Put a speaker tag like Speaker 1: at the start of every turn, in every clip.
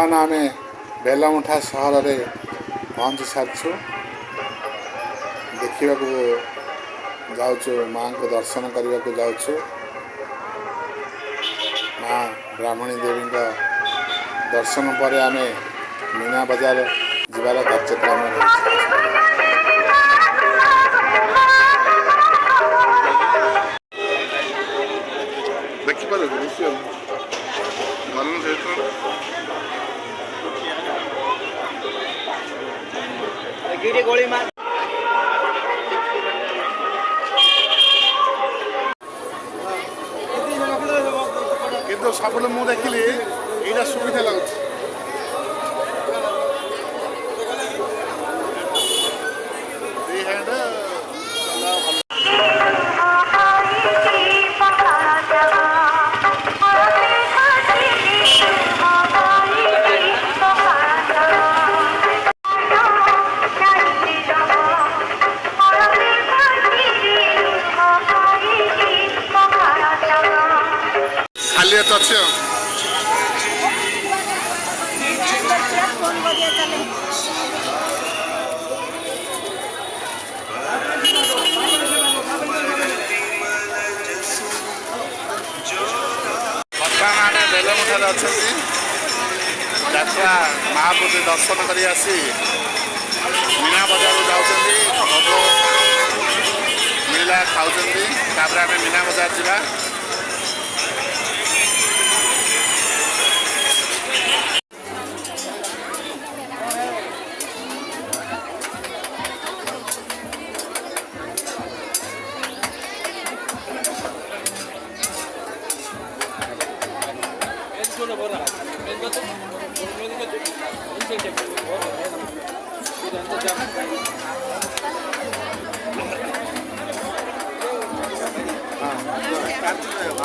Speaker 1: ବର୍ତ୍ତମାନ ଆମେ ବେଲମୁଠା ସହରରେ ପହଞ୍ଚି ସାରିଛୁ। ଦେଖିବାକୁ ଯାଉଛୁ, ମାଙ୍କୁ ଦର୍ଶନ କରିବାକୁ ଯାଉଛୁ। ମା ବ୍ରାହ୍ମଣୀ ଦେବୀଙ୍କ ଦର୍ଶନ ପରେ ଆମେ ମୀନା ବଜାର ଯିବାର କାର୍ଯ୍ୟକ୍ରମ ରହିଛି। ଦେଖିପାରୁ କିନ୍ତୁ ସବୁଠୁ ମୁଁ ଦେଖିଲି ଏଇଟା ସୁବିଧା ଲାଗୁଛି। ଖାଲି ଏତ ଅଛି ଆଉ ବର୍ତ୍ତମାନ ଆମେ ବେଲମୁଠାରେ ଅଛନ୍ତି। ଯାତ୍ରା ମହାପ୍ରଭୁ ଦର୍ଶନ କରି ଆସି ମୀନା ବଜାରକୁ ଯାଉଛନ୍ତି। ଭୋଗ ମିଳିଲା ଖାଉଛନ୍ତି। ତାପରେ ଆମେ ମୀନା ବଜାର ଯିବା।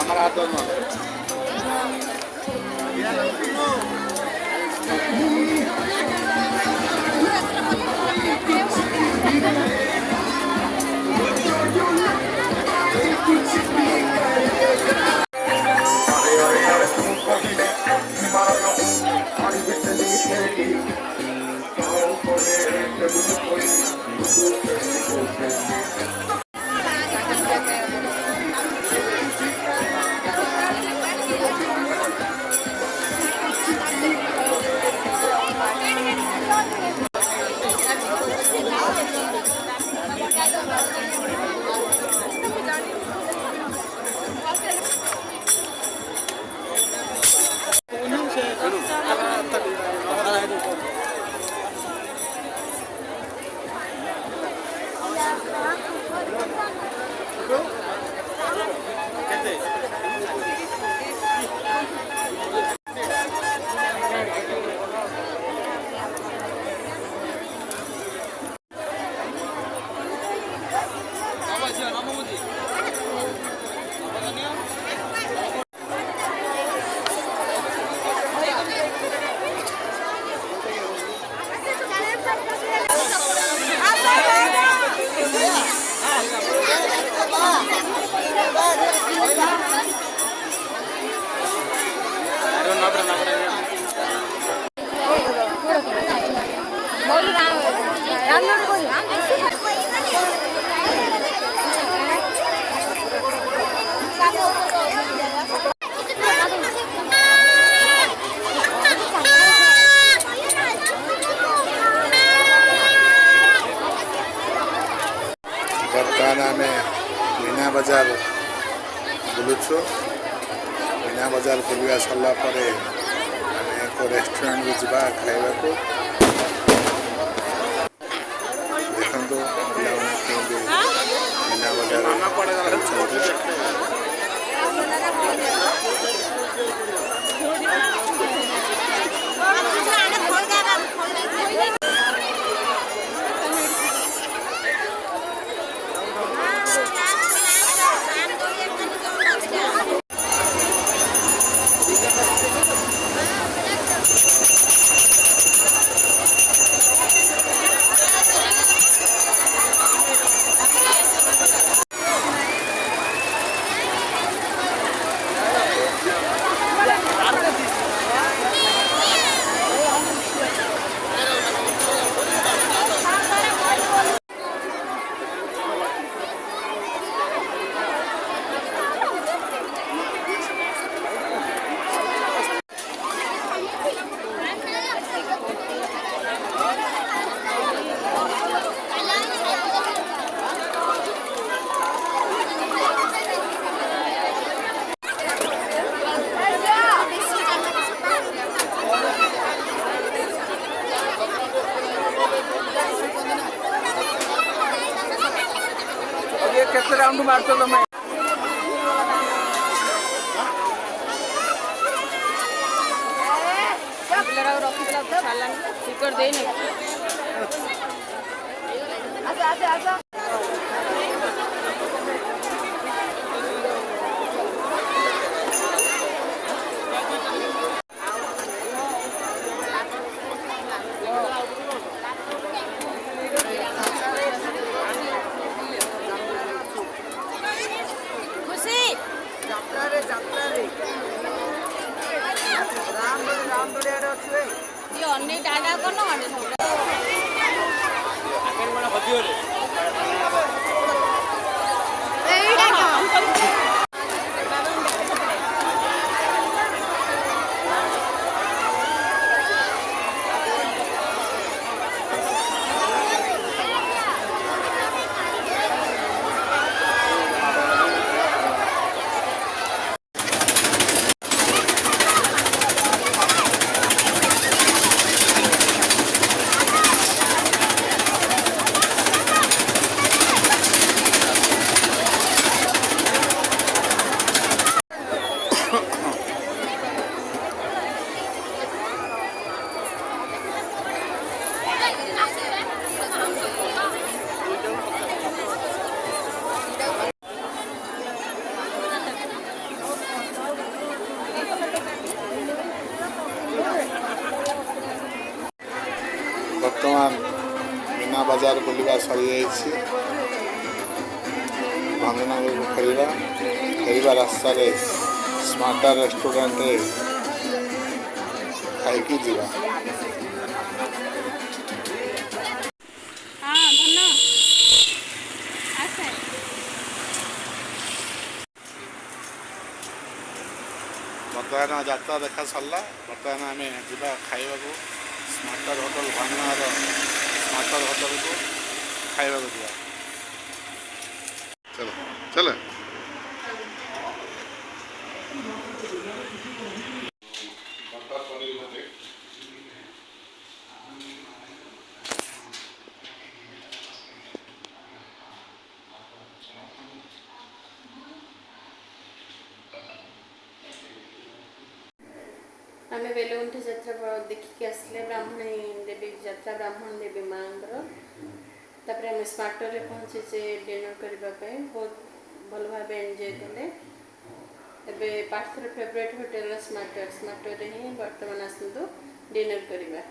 Speaker 1: আমার হাত ବର୍ତ୍ତମାନ ଆମେ ମୀନା ବଜାର ବୁଲୁଛୁ। ମୀନା ବଜାର ବୁଲିବା ସରିଲା ପରେ ଆମେ ଏକ ରେଷ୍ଟୁରାଣ୍ଟକୁ ଯିବା ଖାଇବାକୁ। ଦେଖନ୍ତୁ ପିଲାମାନେ କେମିତି ମୀନା ବଜାର
Speaker 2: କେତେ ରାଉଣ୍ଡ ମାରୁଛ ତମେ?
Speaker 3: ରଖିଥିଲା ତ ଛାଡ଼ିଲାନି ଟିକଟ ଦେଇନି। ଆସ ଆସ ଆସ। ଖୁସି
Speaker 2: ଯାତ୍ରାରେ ରାମଦୋଳି ଆଡ଼େ ଅଛି ବେ।
Speaker 3: ଇଏ ଅନେଇ ଟାଟା କରିନ ମାନେ ସବୁ
Speaker 1: ବର୍ତ୍ତମାନ ମୀନା ବଜାର ବୁଲିବା ସରିଯାଇଛି। ଭଞ୍ଜନଗରକୁ ଫେରିବା ରାସ୍ତାରେ ସ୍ମାର୍ଟ ରେଷ୍ଟୁରାଣ୍ଟରେ ଖାଇକି ଯିବା। ବର୍ତ୍ତମାନ ଯାତ୍ରା ଦେଖା ସରିଲା। ବର୍ତ୍ତମାନ ଆମେ ଯିବା ଖାଇବାକୁ ସ୍ମାର୍ଟର ହୋଟେଲ, ଭଞ୍ଜନଗର ସ୍ମାର୍ଟର ହୋଟେଲକୁ ଖାଇବାକୁ ଯିବା। ଚାଲ ଚାଲ।
Speaker 3: ଆମେ ବେଲଗୁଣ୍ଠି ଯାତ୍ରା ଦେଖିକି ଆସିଲେ ବ୍ରାହ୍ମଣୀ ଦେବୀ ଯାତ୍ରା, ବ୍ରାହ୍ମଣୀ ଦେବୀ ମାଙ୍କର। ତାପରେ ଆମେ ସ୍ମାର୍ଟରେ ପହଞ୍ଚିଛେ ଡିନର କରିବା ପାଇଁ। ବହୁତ ଭଲ ଭାବେ ଏନ୍ଜୟ କଲେ। ଏବେ ପାର୍ଥର ଫେଭରେଟ୍ ହୋଟେଲ ସ୍ମାର୍ଟରେ ହିଁ ବର୍ତ୍ତମାନ ଆସନ୍ତୁ ଡିନର କରିବା।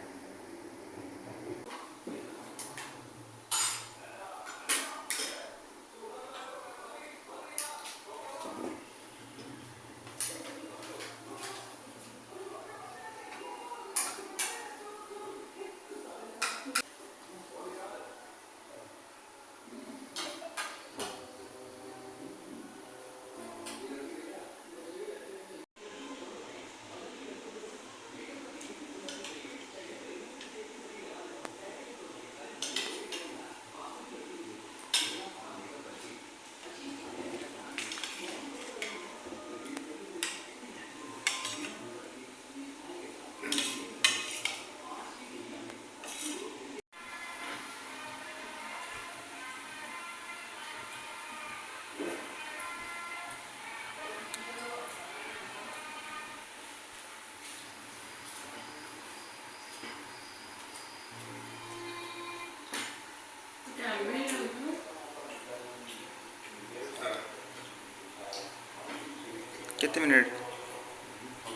Speaker 4: कितने मिनट,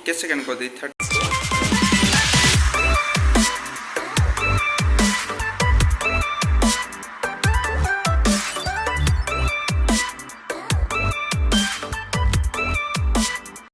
Speaker 4: किस सेकंड को दी?